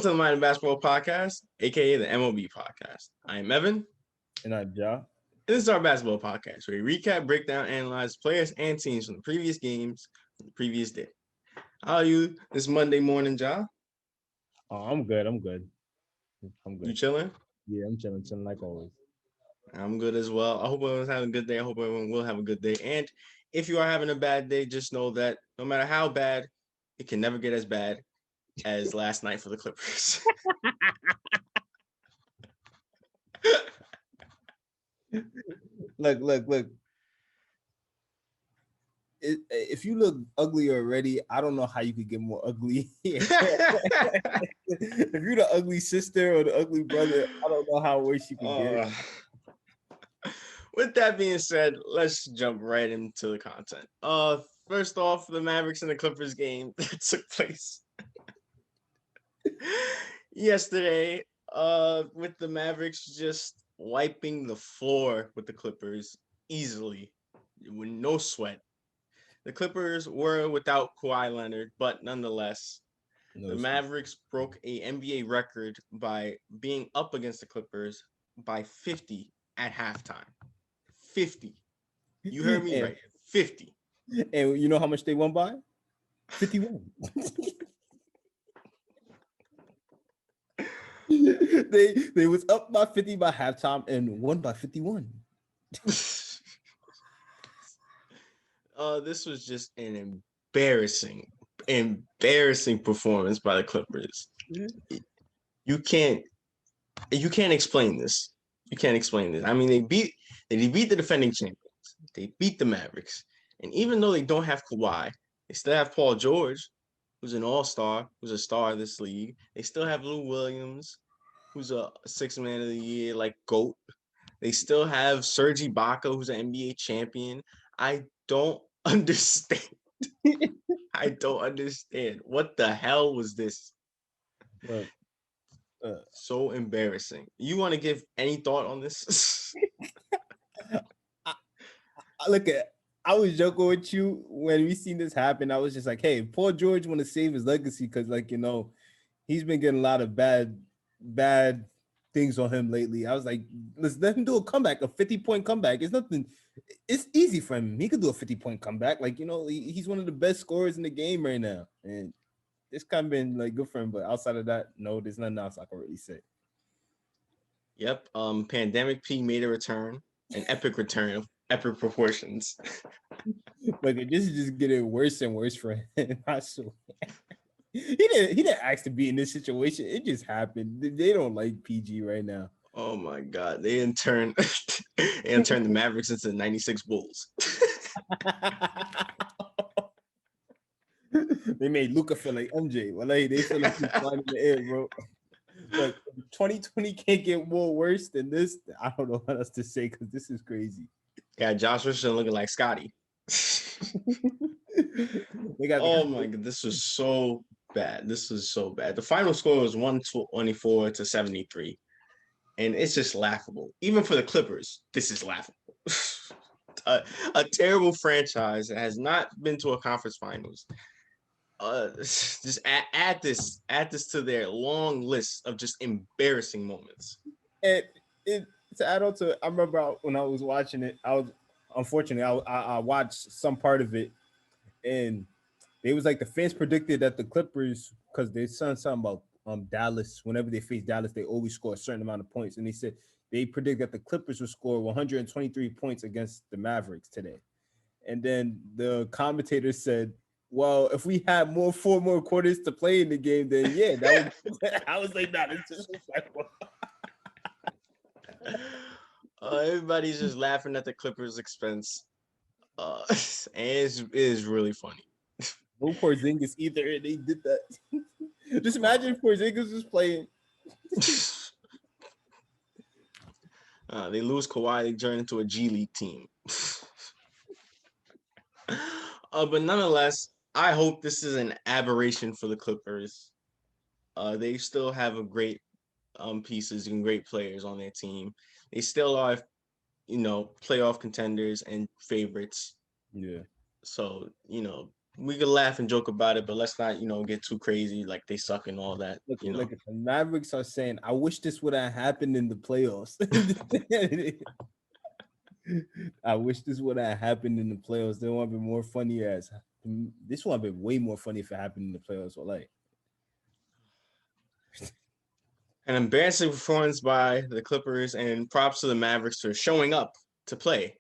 Welcome to the Mind of Basketball Podcast, aka the M.O.B podcast. I am Evan, And I'm Ja. and this is our basketball podcast where we recap, break down, analyze players and teams from the previous games from the previous day. How are you this Monday morning, Ja? Oh, I'm good. I'm good. You chilling? Yeah, I'm chilling like always. I'm good as well. I hope everyone's having a good day. I hope everyone will have a good day. And if you are having a bad day, just know that no matter how bad, it can never get as bad as last night for the Clippers. Look. If you look ugly already, I don't know how you could get more ugly. If you're the ugly sister or the ugly brother, I don't know how worse you could get. With that being said, let's jump right into the content. First off, the Mavericks and the Clippers game that took place yesterday. With the Mavericks just wiping the floor with the Clippers easily, with no sweat. The Clippers were without Kawhi Leonard, but nonetheless, the Mavericks broke a NBA record by being up against the Clippers by 50 at halftime. 50. You heard me right. 50. And you know how much they won by? 51. They was up by 50 by halftime and won by 51. This was just an embarrassing performance by the Clippers. You can't explain this. You can't explain this. I mean, they beat the defending champions. They beat the Mavericks. And even though they don't have Kawhi, they still have Paul George, who's an all-star, who's a star of this league. They still have Lou Williams, who's a sixth man of the year, like GOAT. They still have Serge Ibaka, who's an NBA champion. I don't understand. I don't understand. What the hell was this? So embarrassing. You want to give any thought on this? I was joking with you when we seen this happen. I was just like, hey, Paul George want to save his legacy because, like, he's been getting a lot of bad things on him lately. I was like, let's let him do a comeback, a 50-point comeback. It's nothing. It's easy for him. He could do a 50-point comeback. Like, he's one of the best scorers in the game right now. And it's kind of been like good for him. But outside of that, no, there's nothing else I can really say. Yep. Pandemic P made a return, an epic return of epic proportions. But this is just getting worse and worse for him. I swear. He didn't ask to be in this situation. It just happened. They don't like PG right now. Oh my God. They in turn the Mavericks into the 96 Bulls. They made Luka feel like MJ. Well, they feel like he's flying in the air, bro. But 2020 can't get more worse than this. I don't know what else to say because this is crazy. Yeah, Josh Richardson looking like Scotty. Oh my God, this was so bad. This was so bad. The final score was 124 to 73. And it's just laughable. Even for the Clippers, this is laughable. a terrible franchise that has not been to a conference finals. Just add this to their long list of just embarrassing moments. And to add on to it, I remember when I was watching it, I watched some part of it, and it was like the fans predicted that the Clippers, because they said something about Dallas. Whenever they face Dallas, they always score a certain amount of points, and they said they predict that the Clippers would score 123 points against the Mavericks today. And then the commentator said, well, if we had 4 more quarters to play in the game, then yeah, that would. I was like, nah, this is disrespectful. Everybody's just laughing at the Clippers' expense. And it is really funny. No Porzingis either, and they did that. Just imagine if Porzingis was playing. They lose Kawhi, they turn into a G League team. But nonetheless, I hope this is an aberration for the Clippers. They still have a great pieces and great players on their team. They still are, playoff contenders and favorites. Yeah. So, we could laugh and joke about it, but let's not, get too crazy like they suck and all that. Look, if the Mavericks are saying, "I wish this would have happened in the playoffs." I wish this would have happened in the playoffs. They would have been more funny as this would have been way more funny if it happened in the playoffs. Or like An embarrassing performance by the Clippers, and props to the Mavericks for showing up to play.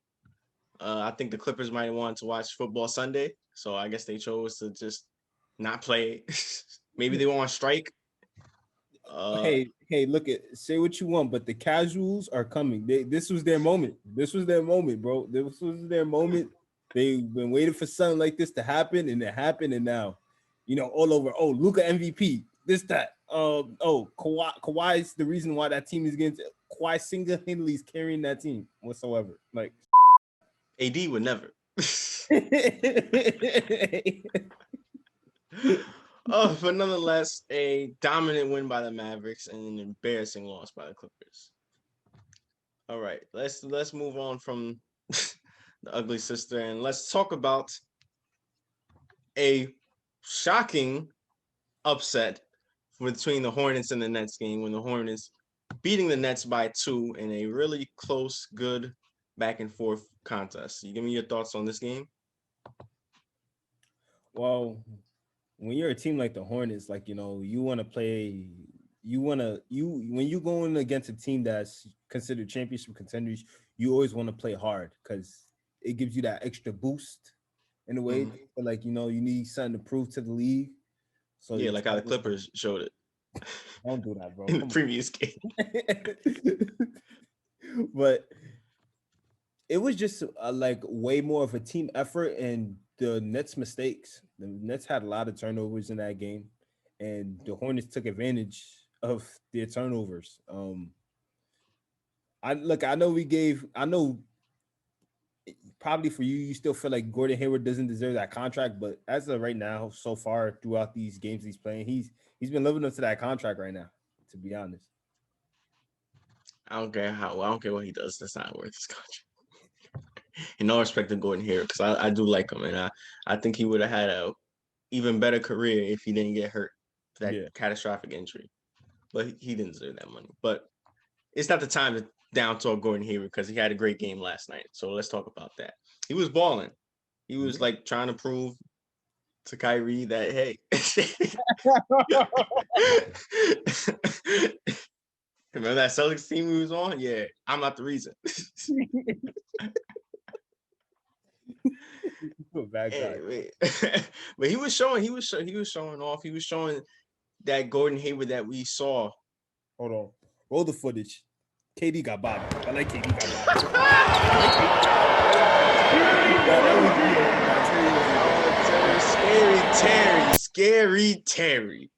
I think the Clippers might want to watch football Sunday, so I guess they chose to just not play. Maybe they won't strike. hey, look say what you want, but the casuals are coming. This was their moment. This was their moment, bro. This was their moment. They've been waiting for something like this to happen, and it happened, and now, all over. Oh, Luka MVP. This, that. Kawhi's the reason why that team is getting. Kawhi single-handedly is carrying that team whatsoever. Like AD would never. But nonetheless, a dominant win by the Mavericks and an embarrassing loss by the Clippers. All right, let's move on from the ugly sister and let's talk about a shocking upset between the Hornets and the Nets game, when the Hornets beating the Nets by 2 in a really close, good back and forth contest. You give me your thoughts on this game? Well, when you're a team like the Hornets, like you want to play, when you going against a team that's considered championship contenders, you always want to play hard because it gives you that extra boost in a way. Mm-hmm. Like you need something to prove to the league. So yeah, like how the Clippers showed it. Don't do that, bro. In the previous game. But it was just like way more of a team effort and the Nets' mistakes. The Nets had a lot of turnovers in that game, and the Hornets took advantage of their turnovers. I know probably for you still feel like Gordon Hayward doesn't deserve that contract, but as of right now, so far throughout these games he's playing, he's been living up to that contract right now, to be honest. I don't care what he does. That's not worth his contract. In no respect to Gordon Hayward, because I do like him, and I think he would have had a even better career if he didn't get hurt, that catastrophic injury. But he didn't deserve that money. But it's not the time to down talk Gordon Hayward because he had a great game last night. So let's talk about that. He was balling. He was like trying to prove to Kyrie that, hey, remember that Celtics team he was on? Yeah, I'm not the reason. Bad guy. But he was showing off. He was showing that Gordon Hayward that we saw. Hold on, roll the footage. KD got bodied. I like KD got bodied. Scary Terry.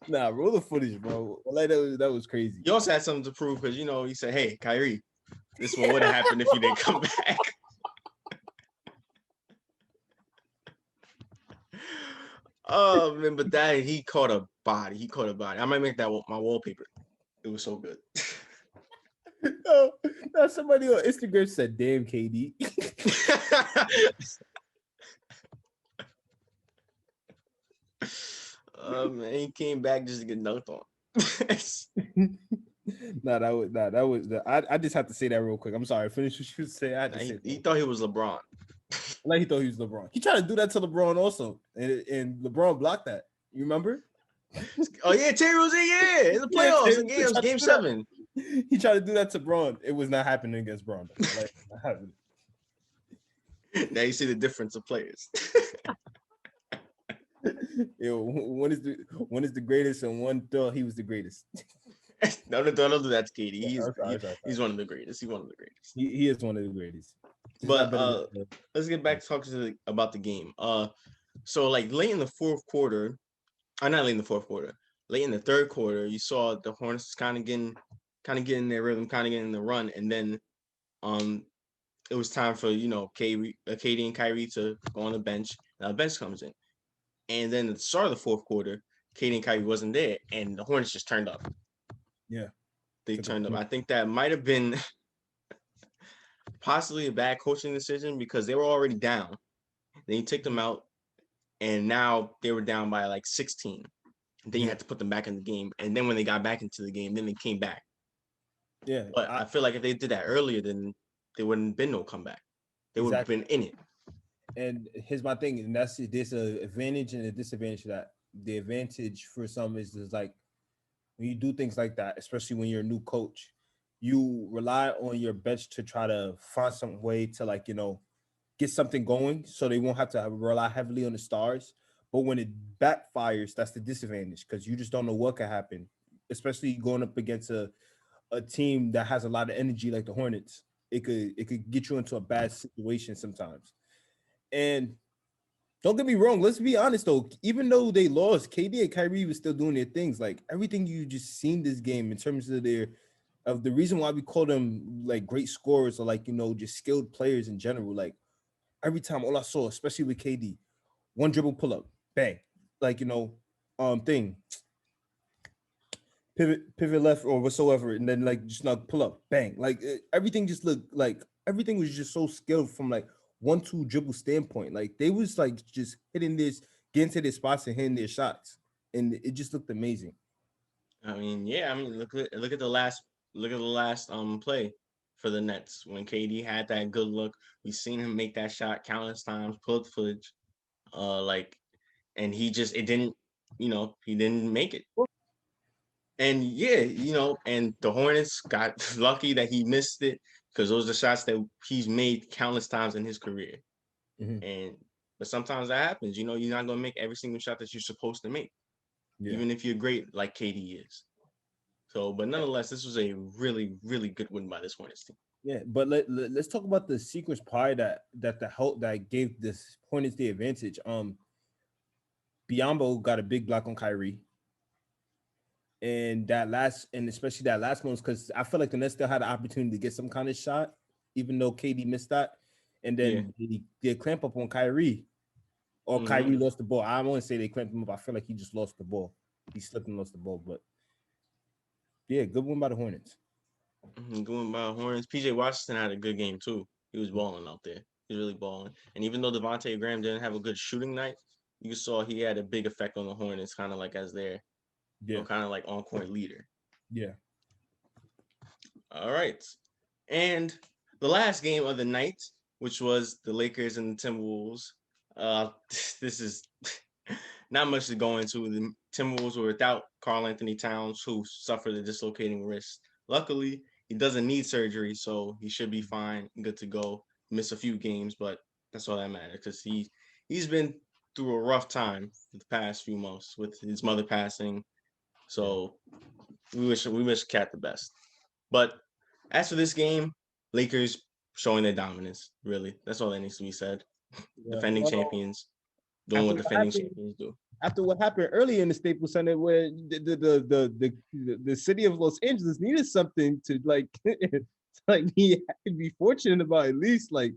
Nah, roll the footage, bro. Like that was crazy. He also had something to prove because he said, "Hey, Kyrie, this one would have happened if you didn't come back." Oh man, but that he caught a body. I might make that my wallpaper. It was so good. Now somebody on Instagram said, "Damn, KD." Man, he came back just to get dunked on. That was I just have to say that real quick. I'm sorry. Finish what you say. He thought he was LeBron. Like he thought he was LeBron. He tried to do that to LeBron also, and LeBron blocked that. You remember? Oh yeah, Terry was in the playoffs in game 7. He tried to do that to Braun. It was not happening against Braun. Like, not happening. Now you see the difference of players. Yo, one is the greatest, and one thought he was the greatest. No, don't do that to Katie. He's one of the greatest. He's one of the greatest. He is one of the greatest. But let's get back to talking about the game. So like late in the fourth quarter, not late in the fourth quarter, late in the third quarter, you saw the Hornets kind of getting their rhythm, kind of getting the run, and then it was time for KD and Kyrie to go on the bench. Now the bench comes in, and then at the start of the fourth quarter, KD and Kyrie wasn't there, and the Hornets just turned up. Yeah, they turned up. I think that might have been possibly a bad coaching decision because they were already down. Then you take them out, and now they were down by like 16. Then you Yeah, had to put them back in the game, and then when they got back into the game, then they came back. yeah, But I feel like if they did that earlier, then there wouldn't have been no comeback. They would have exactly. been in it. And here's my thing, and that's it. There's a advantage and a disadvantage to that. The advantage for some is like when you do things like that, especially when you're a new coach, you rely on your bench to try to find some way to like get something going, so they won't have to rely heavily on the stars. But when it backfires, that's the disadvantage because you just don't know what could happen, especially going up against a team that has a lot of energy like the Hornets. It could get you into a bad situation sometimes. And don't get me wrong, let's be honest though. Even though they lost, KD and Kyrie was still doing their things. Like everything you just seen this game in terms of the reason why we call them like great scorers or like just skilled players in general. Like every time, all I saw, especially with KD, one dribble pull up, bang, like thing pivot left or whatsoever, and then like just not pull up, bang. Like everything just looked like everything was just so skilled from like 1-2 dribble standpoint. Like they was like just hitting this, getting to their spots and hitting their shots, and it just looked amazing. I mean, yeah. I mean, look at the last play for the Nets when KD had that good look. We seen him make that shot countless times, pull up footage, like, and he just it didn't, he didn't make it. And yeah, and the Hornets got lucky that he missed it because those are shots that he's made countless times in his career. Mhm. And but sometimes that happens. You're not gonna make every single shot that you're supposed to make, Yeah, even if you're great like KD is. So, but nonetheless, this was a really, really good win by this Hornets team. yeah. But let's talk about the secret pie that the help that gave this Hornets the advantage. Biombo got a big block on Kyrie. And especially that last one, because I feel like the Nets still had the opportunity to get some kind of shot, even though KD missed that. And Yeah. then they clamp up on Kyrie, or Kyrie Hmm. lost the ball. I don't want to say they clamped him up. I feel like he just lost the ball. He slipped and lost the ball. But yeah, good one by the Hornets. Going by Hornets, PJ Washington had a good game too. He was balling out there. He was really balling. And even though Devontae Graham didn't have a good shooting night, you saw he had a big effect on the Hornets, kind of like as their, Yeah, kind of like on court leader. yeah, All right. And the last game of the night, which was the Lakers and the Timberwolves. Uh, this is not much to go into. The Timberwolves were without Karl Anthony Towns, who suffered a dislocating wrist. Luckily, he doesn't need surgery, so he should be fine, good to go. Miss a few games, but that's all that matters because he's been through a rough time the past few months with his mother passing. yeah. So we wish Cat the best. But as for this game, Lakers showing their dominance. Really, that's all that needs to be said. Yeah. Defending Well, champions doing after what what defending happened, champions do. after what happened earlier in the Staples Center, where the city of Los Angeles needed something to like, like be fortunate about at least like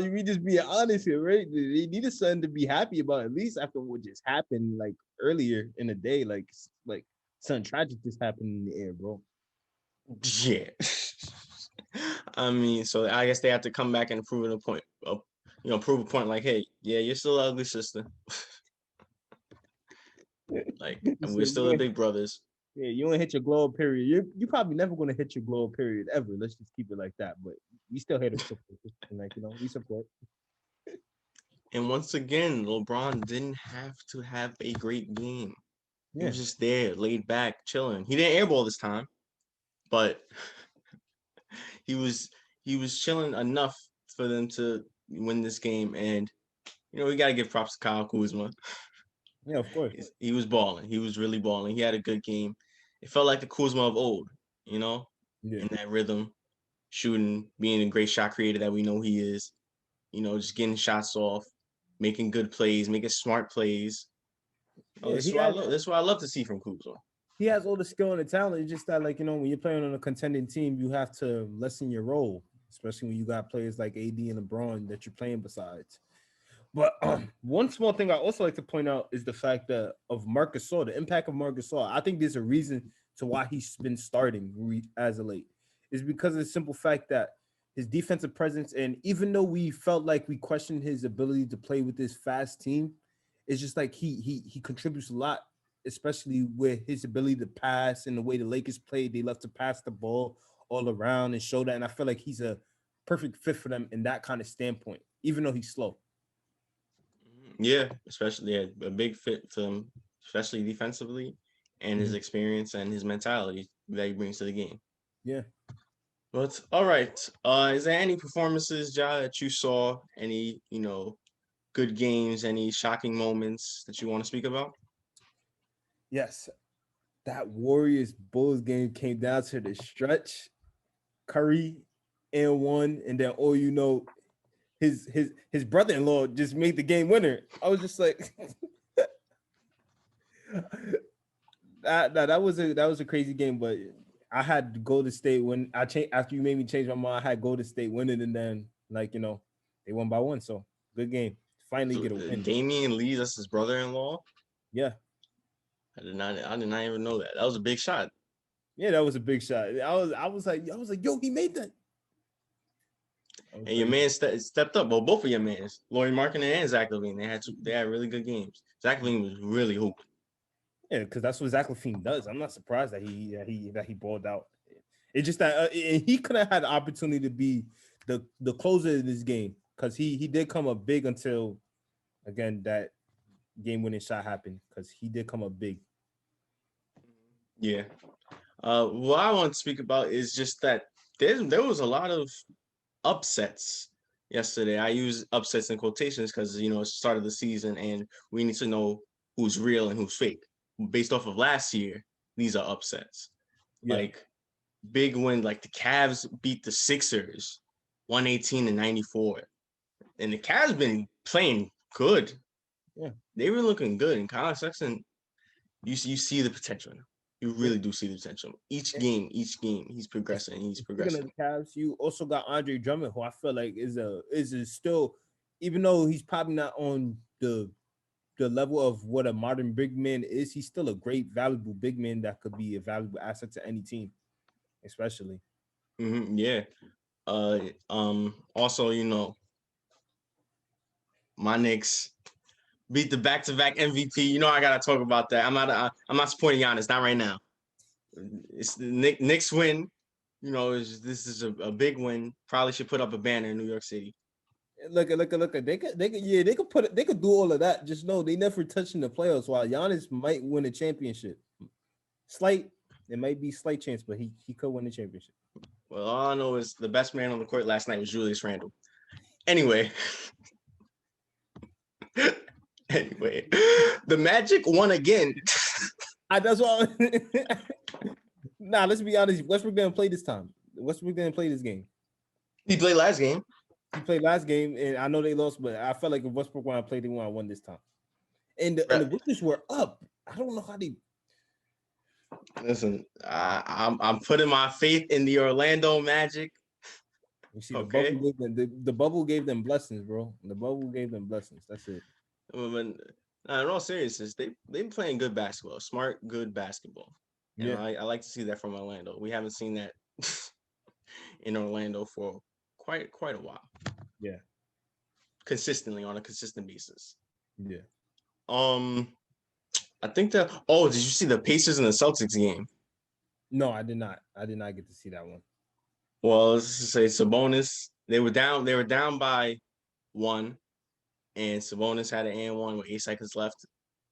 we just be honest here, right? They needed something to be happy about at least after what just happened like earlier in the day, like something tragic just happened in the air, bro. Yeah. I mean, so I guess they have to come back and prove a point. Prove a point like, hey, yeah, you're still ugly, sister. Like, and we're So still the big brothers. yeah, you ain't hit your glow up period. You probably never gonna hit your glow up period ever. Let's just keep it like that. But we still here to support, and like we support. And once again, LeBron didn't have to have a great game. He Yeah, was just there, laid back, chilling. He didn't airball this time, but he was he was chilling enough for them to win this game. And we got to give props to Kyle Kuzma. yeah, of course. He was balling. He was really balling. He had a good game. It felt like the Kuzma of old, Yeah, in that rhythm, shooting, being a great shot creator that we know he is. Just getting shots off, making good plays, making smart plays. Oh, yeah. this is what I love. This is what I love to see from Kuzma. He has all the skill and the talent. It's just that like when you're playing on a contending team, you have to lessen your role, especially when you got players like AD and LeBron that you're playing besides. But one small thing I also like to point out is the fact that of Marc Gasol, the impact of Marc Gasol. I think there's a reason to why he's been starting as of late. Is because of the simple fact that his defensive presence, and even though we felt like we questioned his ability to play with this fast team, it's just like he contributes a lot, especially with his ability to pass and the way the Lakers played. They love to pass the ball all around and show that, and I feel like he's a perfect fit for them in that kind of standpoint, even though he's slow. Yeah, especially a big fit for him, especially defensively, and his experience and his mentality that he brings to the game. Yeah. But all right, is there any performances, Ja, that you saw? Any good games? Any shocking moments that you want to speak about? Yes, that Warriors Bulls game came down to the stretch. Curry and one, and then his brother-in-law just made the game winner. I was just like, that was a crazy game, but I had Golden State when I changed after you made me change my mind. I had Golden State winning, and then they won by one. So good game. Finally So, get a win. Damian Lee, that's his brother-in-law. Yeah. I did not even know that. That was a big shot. Yeah, that was a big shot. I was like, yo, he made that. And your man stepped up. Well, both of your mans, Laurie Markkinen and Zach LaVine, they had really good games. Zach LaVine was really hooping. Yeah, because that's what Zach LaVine does. I'm not surprised that he balled out. It's just that he could have had the opportunity to be the closer of this game, because he did come up big until again that game winning shot happened, because he did come up big. Yeah. What I want to speak about is just that there was a lot of upsets yesterday. I use upsets in quotations because it's the start of the season and we need to know who's real and who's fake. Based off of last year, these are upsets. Yeah. Like big win, like the Cavs beat the Sixers 118-94. And the Cavs been playing good. Yeah. They were looking good. And Colin Sexton, you see the potential. You really do see the potential. Each game, he's progressing. Speaking of the Cavs, you also got Andre Drummond, who I feel like is still, even though he's probably not on the level of what a modern big man is, he's still a great, valuable big man that could be a valuable asset to any team, especially. Yeah. Also, my Knicks beat the back-to-back MVP. I gotta talk about that. I'm not supporting Giannis, not right now. It's the Knicks win. This is a big win. Probably should put up a banner in New York City. Look. They could do all of that. Just know they never touching the playoffs. While Giannis might win a championship, it might be slight chance, but he could win the championship. Well, all I know is the best man on the court last night was Julius Randle. Anyway, the Magic won again. That's why. Nah, let's be honest. Westbrook didn't play this time. Westbrook didn't play this game. He played last game. He played last game, and I know they lost, but I felt like if Westbrook wanted to play, they want to win this time. And the Wizards were up. I don't know how they. Listen, I'm putting my faith in the Orlando Magic. You see, the bubble gave them blessings, bro. The bubble gave them blessings. That's it. In all seriousness, they've been playing good basketball, smart, good basketball. Yeah, I like to see that from Orlando. We haven't seen that in Orlando for quite a while. Yeah, consistently on a consistent basis. Yeah. I think that. Oh, did you see the Pacers and the Celtics game? No, I did not. I did not get to see that one. Well, let's just say Sabonis. They were down. They were down by one, and Sabonis had an and one with 8 seconds left to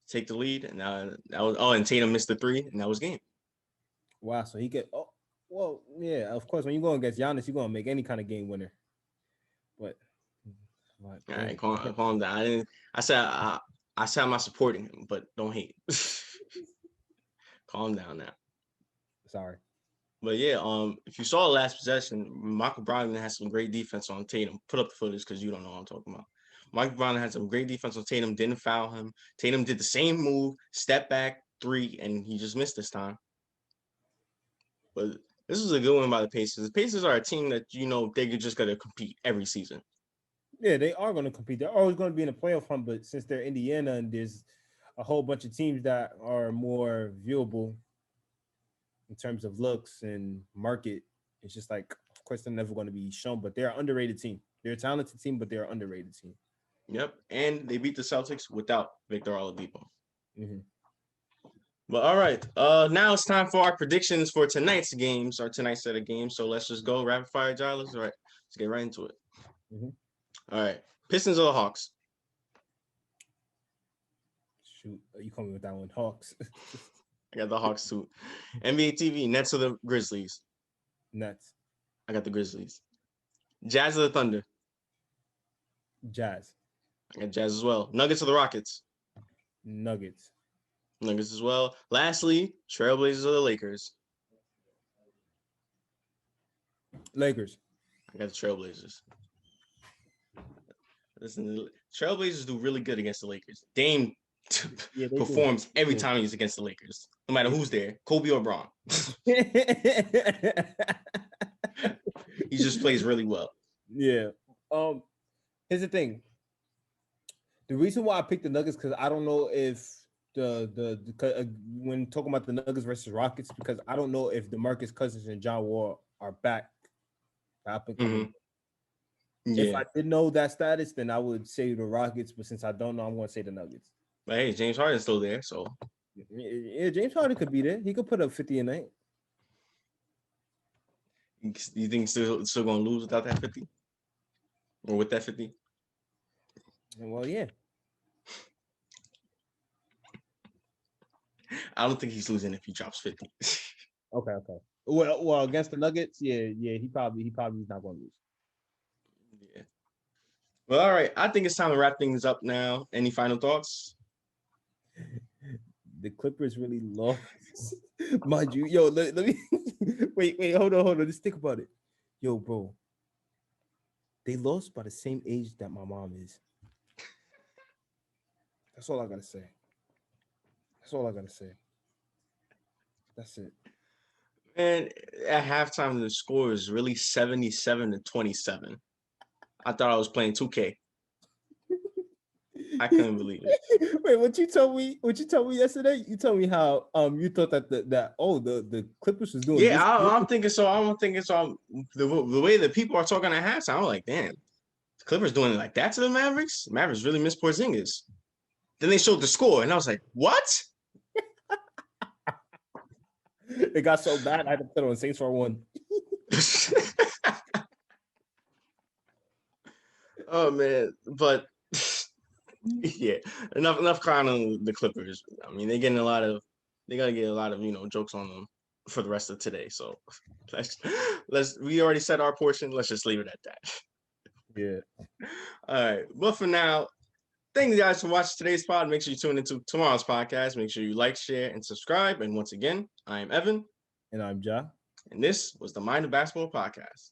take the lead, and that was. Oh, and Tatum missed the 3, and that was game. Wow. So he get. Oh, well, yeah. Of course, when you go against Giannis, you're gonna make any kind of game winner. But. All right, calm down. I said I'm not supporting him, but don't hate. Calm down now. Sorry. But yeah, if you saw the last possession, Michael Brogdon has some great defense on Tatum. Put up the footage because you don't know what I'm talking about. Michael Brogdon had some great defense on Tatum, didn't foul him. Tatum did the same move, step back, 3, and he just missed this time. But this was a good one by the Pacers. The Pacers are a team that, they're just going to compete every season. Yeah, they are going to compete. They're always going to be in a playoff hunt, but since they're Indiana and there's a whole bunch of teams that are more viewable in terms of looks and market, it's just like, of course, they're never going to be shown, but they're an underrated team. They're a talented team, but they're an underrated team. Yep, and they beat the Celtics without Victor Oladipo. Mm-hmm. But all right, now it's time for our predictions for tonight's games, or tonight's set of games. So let's just go rapid fire, Giles. All right, let's get right into it. Mm-hmm. All right, Pistons or the Hawks? Shoot, you call me with that one, Hawks. I got the Hawks too. NBA TV, Nets or the Grizzlies? Nets. I got the Grizzlies. Jazz or the Thunder? Jazz. I got Jazz as well. Nuggets or the Rockets? Nuggets. Nuggets as well. Lastly, Trailblazers or the Lakers? Lakers. I got the Trailblazers. Listen, the Trailblazers do really good against the Lakers. Dame performs every time he's against the Lakers, no matter who's there, Kobe or Braun. He just plays really well. Yeah. Here's the thing. The reason why I picked the Nuggets, because I don't know if when talking about the Nuggets versus Rockets, because I don't know if DeMarcus Cousins and John Wall are back. Mm-hmm. Yeah. If I did know that status, then I would say the Rockets. But since I don't know, I'm going to say the Nuggets. But hey, James Harden's still there, so yeah, James Harden could be there. He could put up 50 a night. You think still going to lose without that 50, or with that 50? Well, yeah. I don't think he's losing if he drops 50. Okay. Well, against the Nuggets, yeah, he probably is not going to lose. Yeah. Well, all right. I think it's time to wrap things up now. Any final thoughts? The Clippers really lost. Mind you, yo, let me wait, hold on. Just think about it. Yo, bro. They lost by the same age that my mom is. That's all I gotta say. That's it. Man, at halftime, the score is really 77-27. I thought I was playing 2K. I couldn't believe it. Wait, what you told me yesterday? You told me how you thought that the Clippers was doing. Yeah, I'm thinking so. The way that people are talking at halftime, I'm like, damn, the Clippers doing it like that to the Mavericks. Mavericks really missed Porzingis. Then they showed the score, and I was like, what? It got so bad, I had to put on Saints for one. Oh man, but yeah, enough crying on the Clippers. I mean, they gotta get a lot of jokes on them for the rest of today. So we already said our portion. Let's just leave it at that. Yeah. All right. But for now, thank you guys for watching today's pod. Make sure you tune into tomorrow's podcast. Make sure you like, share, and subscribe. And once again, I am Evan. And I'm Ja. And this was the Mind of Basketball podcast.